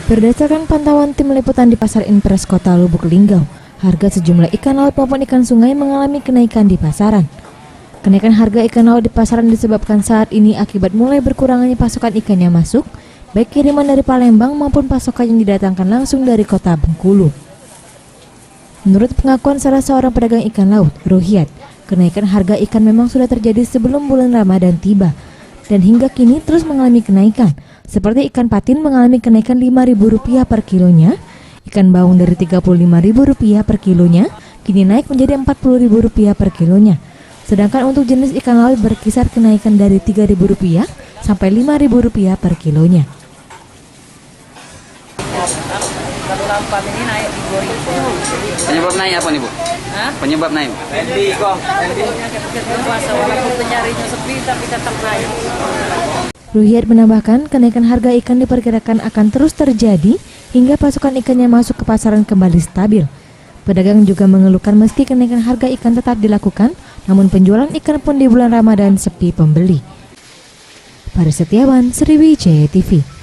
Berdasarkan pantauan tim liputan di Pasar Impres Kota Lubuk Linggau, harga sejumlah ikan laut maupun ikan sungai mengalami kenaikan di pasaran. Kenaikan harga ikan laut di pasaran disebabkan saat ini akibat mulai berkurangnya pasokan ikan yang masuk, baik kiriman dari Palembang maupun pasokan yang didatangkan langsung dari kota Bengkulu. Menurut pengakuan salah seorang pedagang ikan laut, Ruhiat, kenaikan harga ikan memang sudah terjadi sebelum bulan Ramadan tiba, dan hingga kini terus mengalami kenaikan, seperti ikan patin mengalami kenaikan Rp5.000 per kilonya, ikan baung dari Rp35.000 per kilonya, kini naik menjadi Rp40.000 per kilonya. Sedangkan untuk jenis ikan laut berkisar kenaikan dari Rp3.000 sampai Rp5.000 per kilonya. Kalau lampan ini naik Rp2.000. Penyebab naik apa nih Bu? Hah? Penyebab naik? Puasa walaupun pencarinya sepi tapi tetap naik. Ruhiat menambahkan kenaikan harga ikan diperkirakan akan terus terjadi hingga pasokan ikan yang masuk ke pasaran kembali stabil. Pedagang juga mengeluhkan meski kenaikan harga ikan tetap dilakukan, namun penjualan ikan pun di bulan Ramadan sepi pembeli. Paris Setiawan, Sriwijaya TV.